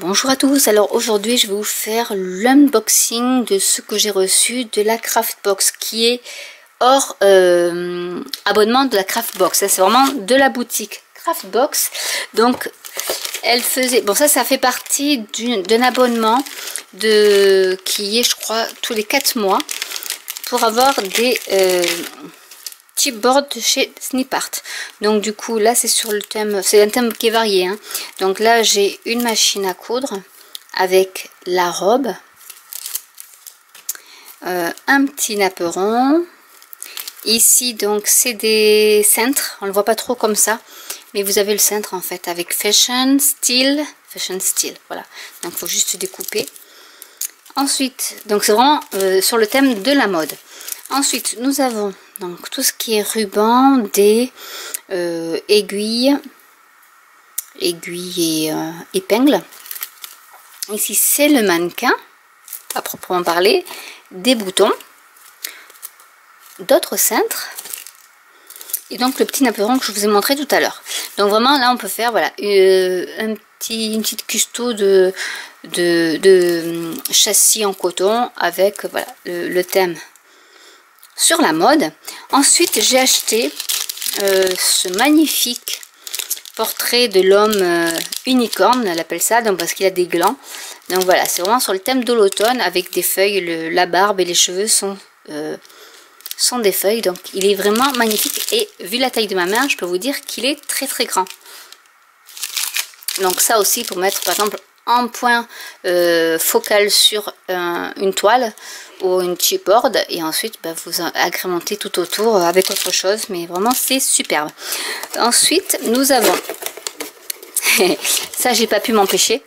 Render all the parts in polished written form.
Bonjour à tous, alors aujourd'hui je vais vous faire l'unboxing de ce que j'ai reçu de la Craftbox qui est hors abonnement de la Craftbox. Ça c'est vraiment de la boutique Craftbox. Donc elle faisait, bon ça fait partie d'un abonnement qui est je crois tous les 4 mois pour avoir des chipboard de chez Snipart. Donc du coup là c'est sur le thème, c'est un thème qui est varié hein. Donc là j'ai une machine à coudre avec la robe, un petit napperon ici, donc c'est des cintres, on le voit pas trop comme ça mais vous avez le cintre en fait avec fashion style, voilà, donc il faut juste découper. Ensuite donc c'est vraiment sur le thème de la mode. Ensuite nous avons donc tout ce qui est ruban, des aiguilles et épingles. Ici c'est le mannequin à proprement parler, des boutons, d'autres cintres et donc le petit napperon que je vous ai montré tout à l'heure. Donc vraiment là on peut faire voilà une petite custo de châssis en coton avec voilà le thème sur la mode. Ensuite j'ai acheté ce magnifique portrait de l'homme unicorne, elle appelle ça, donc parce qu'il a des glands. Donc voilà, c'est vraiment sur le thème de l'automne avec des feuilles, la barbe et les cheveux sont des feuilles, donc il est vraiment magnifique et vu la taille de ma main je peux vous dire qu'il est très très grand. Donc ça aussi pour mettre par exemple en point focal sur une toile ou une chipboard et ensuite bah, vous agrémentez tout autour avec autre chose, mais vraiment c'est superbe. Ensuite nous avons ça j'ai pas pu m'empêcher,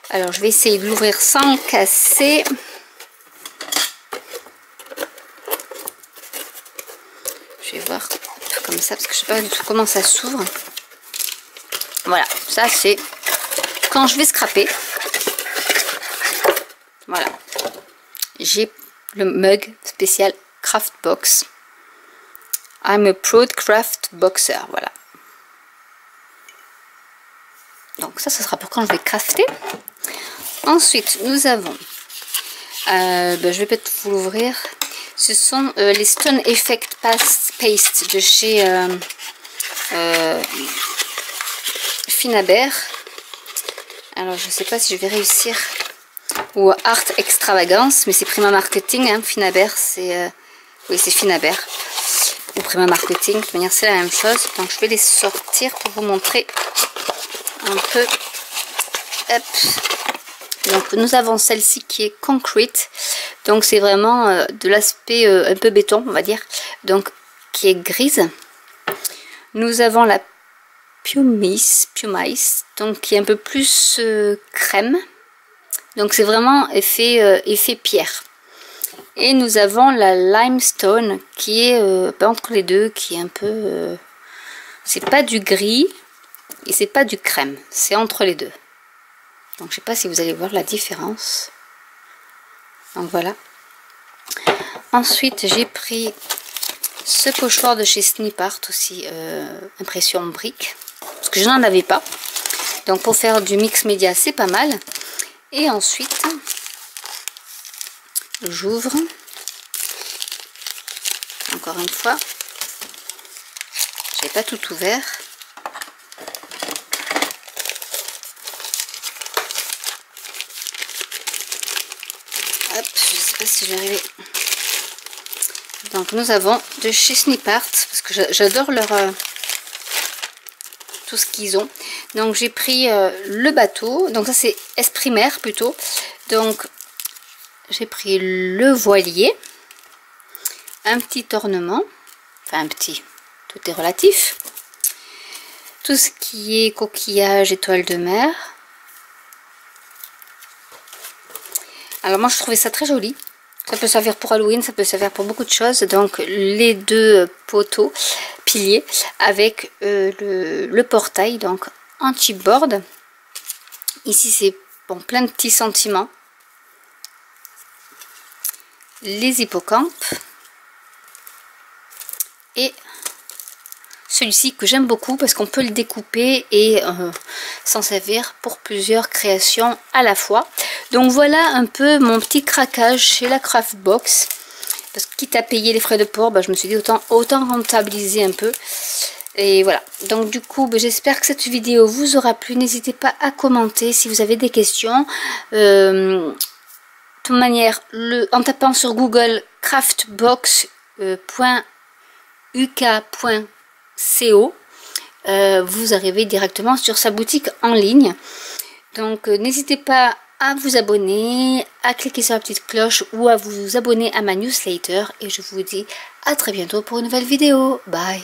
alors je vais essayer de l'ouvrir sans casser. Je vais voir comme ça parce que je sais pas du tout comment ça s'ouvre. Voilà, ça c'est quand je vais scraper. Voilà, j'ai le mug spécial Craftbox. I'm a proud craft boxer. Voilà. Donc ça, ce sera pour quand je vais crafter. Ensuite, nous avons, je vais peut-être vous l'ouvrir. Ce sont les Stone Effect Paste de chez Finabert. Alors je sais pas si je vais réussir, ou Art Extravagance, mais c'est Prima Marketing hein. Finabert c'est oui c'est Finabert ou Prima Marketing, de toute manière c'est la même chose. Donc je vais les sortir pour vous montrer un peu. Hop. Donc nous avons celle-ci qui est Concrete, donc c'est vraiment de l'aspect un peu béton on va dire, donc qui est grise. Nous avons la Pumice, donc qui est un peu plus crème, donc c'est vraiment effet pierre. Et nous avons la Limestone qui est entre les deux, qui est un peu c'est pas du gris et c'est pas du crème, c'est entre les deux. Donc je sais pas si vous allez voir la différence. Donc voilà. Ensuite j'ai pris ce pochoir de chez Snipart aussi, impression brique, parce que je n'en avais pas. Donc pour faire du mix média c'est pas mal. Et ensuite j'ouvre encore une fois. J'ai pas tout ouvert. Hop, je sais pas si je vais arriver. Donc nous avons de chez Snipart, parce que j'adore leur tout ce qu'ils ont. Donc j'ai pris le bateau, donc ça c'est Esprit Mer plutôt. Donc j'ai pris le voilier, un petit ornement, enfin un petit, tout est relatif. Tout ce qui est coquillage, étoile de mer. Alors moi je trouvais ça très joli. Ça peut servir pour Halloween, ça peut servir pour beaucoup de choses. Donc les deux poteaux, piliers, avec le portail, donc en chipboard. Ici c'est bon, plein de petits sentiments. Les hippocampes. Et celui-ci que j'aime beaucoup parce qu'on peut le découper et s'en servir pour plusieurs créations à la fois. Donc voilà un peu mon petit craquage chez la Craftbox. Parce que quitte à payer les frais de port, je me suis dit autant rentabiliser un peu. Et voilà, donc du coup j'espère que cette vidéo vous aura plu. N'hésitez pas à commenter si vous avez des questions. De toute manière, en tapant sur Google craftbox.uk.co, vous arrivez directement sur sa boutique en ligne. Donc n'hésitez pas à vous abonner, à cliquer sur la petite cloche ou à vous abonner à ma newsletter. Et je vous dis à très bientôt pour une nouvelle vidéo. Bye!